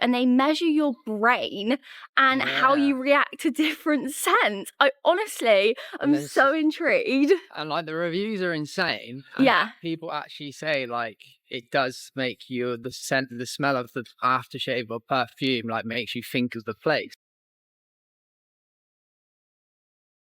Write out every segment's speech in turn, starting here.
and they measure your brain and how Yeah. you react to different scents. I honestly And am there's so intrigued. and like the reviews are insane, and Yeah. people actually say like it does make you the smell of the aftershave or perfume like makes you think of the place.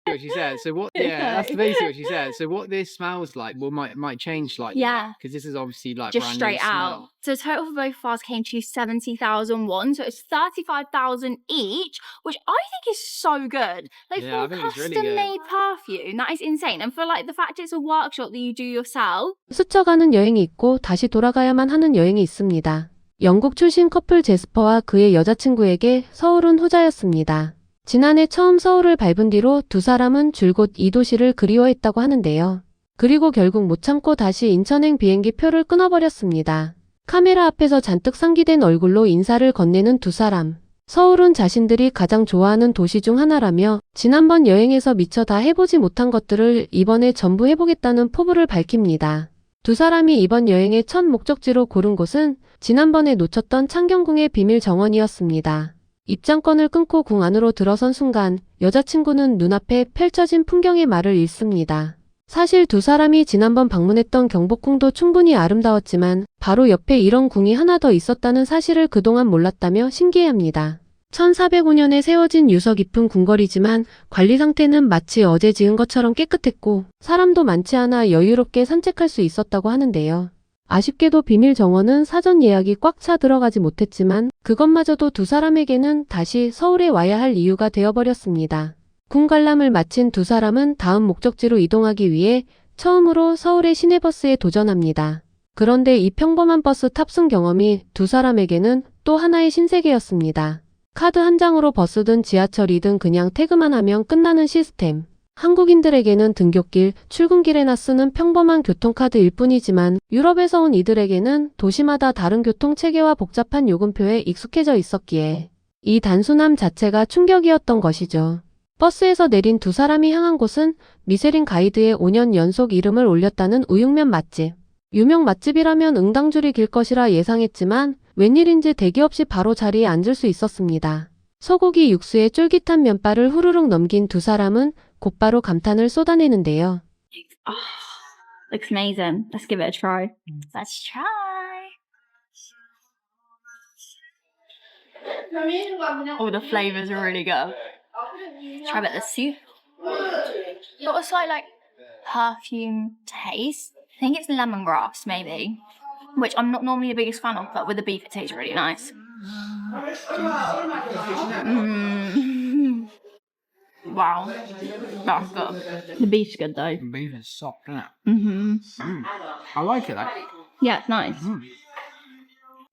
What she said. So what? Yeah, that's Okay. basically what she said. So what this smells like, well, might change slightly. Yeah. Because this is obviously like Just brand new straight out. smell. So total for both of ours came to 70,001. So it's 35,000 each, which I think is so good. Like Yeah, for I a think it's really custom good. made perfume, that is insane. And for like the fact it's a workshop that you do yourself. 스쳐가는 여행이 있고 다시 돌아가야만 하는 여행이 있습니다. 영국 출신 커플 제스퍼와 그의 여자친구에게 서울은 후자였습니다. 지난해 처음 서울을 밟은 뒤로 두 사람은 줄곧 이 도시를 그리워했다고 하는데요. 그리고 결국 못 참고 다시 인천행 비행기 표를 끊어버렸습니다. 카메라 앞에서 잔뜩 상기된 얼굴로 인사를 건네는 두 사람. 서울은 자신들이 가장 좋아하는 도시 중 하나라며 지난번 여행에서 미처 다 해보지 못한 것들을 이번에 전부 해보겠다는 포부를 밝힙니다. 두 사람이 이번 여행의 첫 목적지로 고른 곳은 지난번에 놓쳤던 창경궁의 비밀 정원이었습니다. 입장권을 끊고 궁 안으로 들어선 순간 여자친구는 눈앞에 펼쳐진 풍경의 말을 잃습니다. 사실 두 사람이 지난번 방문했던 경복궁도 충분히 아름다웠지만 바로 옆에 이런 궁이 하나 더 있었다는 사실을 그동안 몰랐다며 신기해합니다. 1405년에 세워진 유서 깊은 궁궐이지만 관리 상태는 마치 어제 지은 것처럼 깨끗했고 사람도 많지 않아 여유롭게 산책할 수 있었다고 하는데요. 아쉽게도 비밀 정원은 사전 예약이 꽉 차 들어가지 못했지만 그것마저도 두 사람에게는 다시 서울에 와야 할 이유가 되어버렸습니다. 궁 관람을 마친 두 사람은 다음 목적지로 이동하기 위해 처음으로 서울의 시내버스에 도전합니다. 그런데 이 평범한 버스 탑승 경험이 두 사람에게는 또 하나의 신세계였습니다. 카드 한 장으로 버스든 지하철이든 그냥 태그만 하면 끝나는 시스템. 한국인들에게는 등굣길, 출근길에나 쓰는 평범한 교통카드일 뿐이지만 유럽에서 온 이들에게는 도시마다 다른 교통체계와 복잡한 요금표에 익숙해져 있었기에 이 단순함 자체가 충격이었던 것이죠. 버스에서 내린 두 사람이 향한 곳은 미쉐린 가이드에 5년 연속 이름을 올렸다는 우육면 맛집. 유명 맛집이라면 응당줄이 길 것이라 예상했지만 웬일인지 대기 없이 바로 자리에 앉을 수 있었습니다. 소고기 육수에 쫄깃한 면발을 후루룩 넘긴 두 사람은 곧바로 감탄을 쏟아내는데요. Oh, looks amazing. Let's give it a try. Let's try. Oh, the flavors are really good. Try a bit of the soup. Got a slight like perfume taste. I think it's lemongrass maybe, which I'm not normally the biggest fan of, but with the beef it tastes really nice. Wow, that's good. The beef's good though. The beef is soft, isn't it? Mm-hmm. I like it. Though. Yeah, it's nice.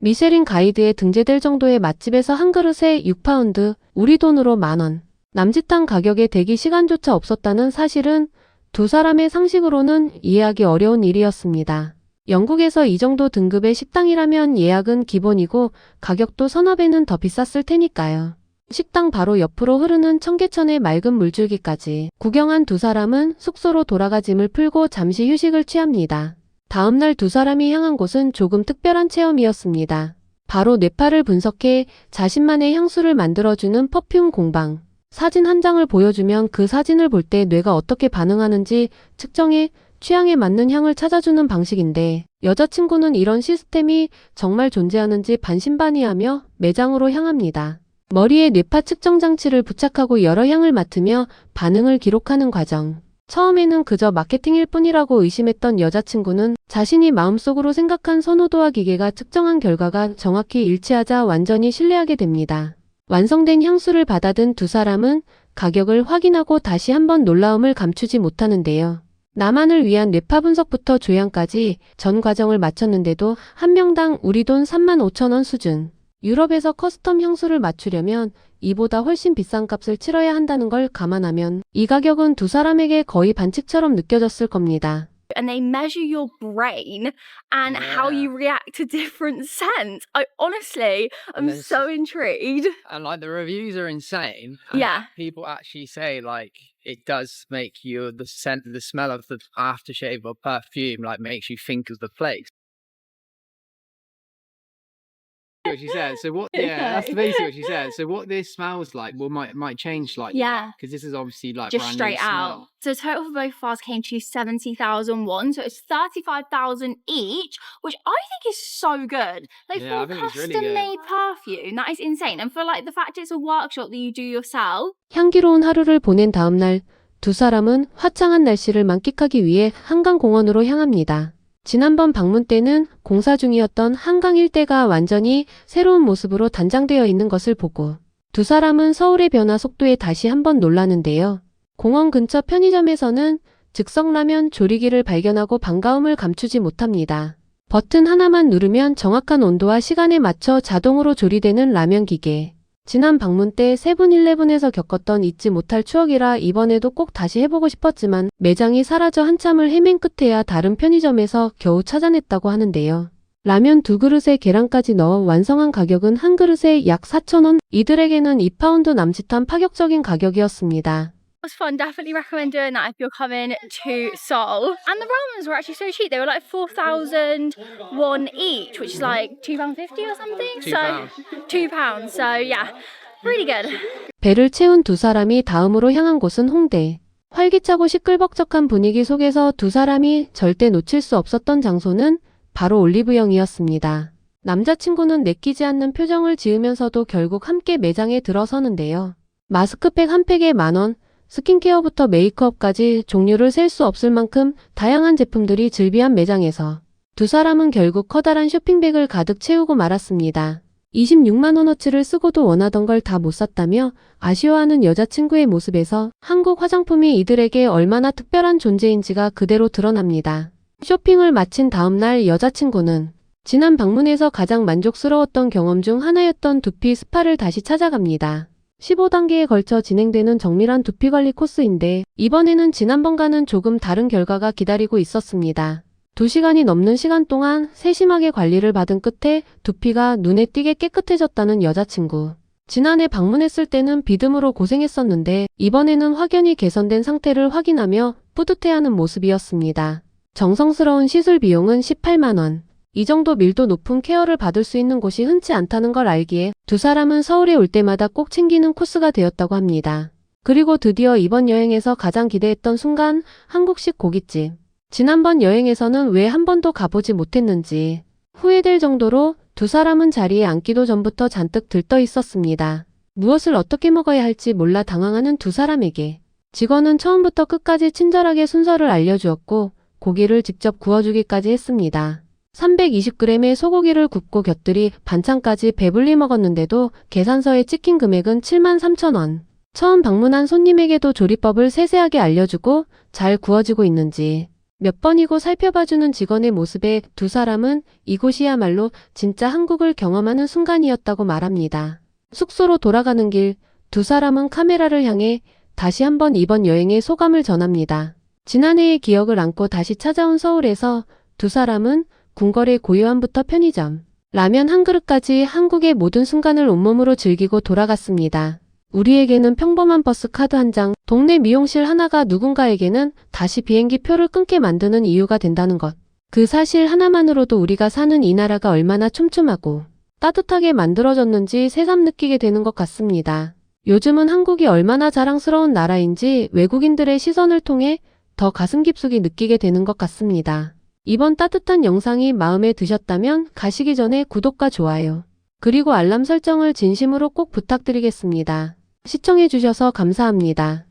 미쉐린 가이드에 등재될 정도의 맛집에서 한 그릇에 6파운드, 우리 돈으로 만원. 남짓한 가격에 대기 시간조차 없었다는 사실은 두 사람의 상식으로는 이해하기 어려운 일이었습니다. 영국에서 이 정도 등급의 식당이라면 예약은 기본이고 가격도 서너 배는 더 비쌌을 테니까요. 식당 바로 옆으로 흐르는 청계천의 맑은 물줄기까지 구경한 두 사람은 숙소로 돌아가 짐을 풀고 잠시 휴식을 취합니다. 다음날 두 사람이 향한 곳은 조금 특별한 체험이었습니다. 바로 뇌파를 분석해 자신만의 향수를 만들어주는 퍼퓸 공방. 사진 한 장을 보여주면 그 사진을 볼 때 뇌가 어떻게 반응하는지 측정해 취향에 맞는 향을 찾아주는 방식인데 여자친구는 이런 시스템이 정말 존재하는지 반신반의하며 매장으로 향합니다. 머리에 뇌파 측정 장치를 부착하고 여러 향을 맡으며 반응을 기록하는 과정. 처음에는 그저 마케팅일 뿐이라고 의심했던 여자친구는 자신이 마음속으로 생각한 선호도와 기계가 측정한 결과가 정확히 일치하자 완전히 신뢰하게 됩니다. 완성된 향수를 받아든 두 사람은 가격을 확인하고 다시 한번 놀라움을 감추지 못하는데요. 나만을 위한 뇌파 분석부터 조향까지 전 과정을 마쳤는데도 한 명당 우리 돈 35,000원 수준. 유럽에서 커스텀 향수를 맞추려면 이보다 훨씬 비싼 값을 치러야 한다는 걸 감안하면 이 가격은 두 사람에게 거의 반칙처럼 느껴졌을 겁니다. And they measure your brain and how you react to different scents. I honestly am there's- so intrigued. And like the reviews are insane. And Yeah. people actually say like it does make you the smell of the aftershave or perfume like makes you think of the place. what she said. So what? Yeah, that's basically what she said. So what this smells like, well, might change slightly. Yeah. Because this is obviously like Just brand straight new out. smell. So total for both of ours came to 70,000 won. So it's 35,000 each, which I think is so good. Like Yeah, I for a think it's really custom good. made perfume, that is insane. And for like the fact it's a workshop that you do yourself. 향기로운 하루를 보낸 다음 날, 두 사람은 화창한 날씨를 만끽하기 위해 한강공원으로 향합니다. 지난번 방문 때는 공사 중이었던 한강 일대가 완전히 새로운 모습으로 단장되어 있는 것을 보고 두 사람은 서울의 변화 속도에 다시 한번 놀라는데요. 공원 근처 편의점에서는 즉석라면 조리기를 발견하고 반가움을 감추지 못합니다. 버튼 하나만 누르면 정확한 온도와 시간에 맞춰 자동으로 조리되는 라면 기계. 지난 방문 때 세븐일레븐에서 겪었던 잊지 못할 추억이라 이번에도 꼭 다시 해보고 싶었지만 매장이 사라져 한참을 헤맨 끝에야 다른 편의점에서 겨우 찾아냈다고 하는데요. 라면 2그릇에 계란까지 넣어 완성한 가격은 한 그릇에 약 4,000원. 이들에게는 2파운드 남짓한 파격적인 가격이었습니다. It was fun. Definitely recommend doing that if you're coming to Seoul. And the ramens were actually so cheap. They were like 4,000 won each, which is like £2.50 or something. So £2. So yeah, really good. 배를 채운 두 사람이 다음으로 향한 곳은 홍대. 활기차고 시끌벅적한 분위기 속에서 두 사람이 절대 놓칠 수 없었던 장소는 바로 올리브영이었습니다. 남자친구는 내키지 않는 표정을 지으면서도 결국 함께 매장에 들어서는데요. 마스크팩 한 팩에 10,000원, 스킨케어부터 메이크업까지 종류를 셀 수 없을 만큼 다양한 제품들이 즐비한 매장에서 두 사람은 결국 커다란 쇼핑백을 가득 채우고 말았습니다. 26만 원어치를 쓰고도 원하던 걸 다 못 샀다며 아쉬워하는 여자친구의 모습에서 한국 화장품이 이들에게 얼마나 특별한 존재인지가 그대로 드러납니다. 쇼핑을 마친 다음 날 여자친구는 지난 방문에서 가장 만족스러웠던 경험 중 하나였던 두피 스파를 다시 찾아갑니다. 15단계에 걸쳐 진행되는 정밀한 두피 관리 코스인데 이번에는 지난번과는 조금 다른 결과가 기다리고 있었습니다. 2시간이 넘는 시간 동안 세심하게 관리를 받은 끝에 두피가 눈에 띄게 깨끗해졌다는 여자친구. 지난해 방문했을 때는 비듬으로 고생했었는데 이번에는 확연히 개선된 상태를 확인하며 뿌듯해하는 모습이었습니다. 정성스러운 시술 비용은 18만 원. 이 정도 밀도 높은 케어를 받을 수 있는 곳이 흔치 않다는 걸 알기에 두 사람은 서울에 올 때마다 꼭 챙기는 코스가 되었다고 합니다. 그리고 드디어 이번 여행에서 가장 기대했던 순간, 한국식 고깃집. 지난번 여행에서는 왜 한 번도 가보지 못했는지 후회될 정도로 두 사람은 자리에 앉기도 전부터 잔뜩 들떠 있었습니다. 무엇을 어떻게 먹어야 할지 몰라 당황하는 두 사람에게 직원은 처음부터 끝까지 친절하게 순서를 알려주었고 고기를 직접 구워주기까지 했습니다. 320g의 소고기를 굽고 곁들이 반찬까지 배불리 먹었는데도 계산서에 찍힌 금액은 73,000원. 처음 방문한 손님에게도 조리법을 세세하게 알려주고 잘 구워지고 있는지 몇 번이고 살펴봐주는 직원의 모습에 두 사람은 이곳이야말로 진짜 한국을 경험하는 순간이었다고 말합니다. 숙소로 돌아가는 길, 두 사람은 카메라를 향해 다시 한번 이번 여행의 소감을 전합니다. 지난해의 기억을 안고 다시 찾아온 서울에서 두 사람은 궁궐의 고요함부터 편의점, 라면 한 그릇까지 한국의 모든 순간을 온몸으로 즐기고 돌아갔습니다. 우리에게는 평범한 버스 카드 한 장, 동네 미용실 하나가 누군가에게는 다시 비행기 표를 끊게 만드는 이유가 된다는 것. 그 사실 하나만으로도 우리가 사는 이 나라가 얼마나 촘촘하고 따뜻하게 만들어졌는지 새삼 느끼게 되는 것 같습니다. 요즘은 한국이 얼마나 자랑스러운 나라인지 외국인들의 시선을 통해 더 가슴 깊숙이 느끼게 되는 것 같습니다. 이번 따뜻한 영상이 마음에 드셨다면 가시기 전에 구독과 좋아요, 그리고 알람 설정을 진심으로 꼭 부탁드리겠습니다. 시청해주셔서 감사합니다.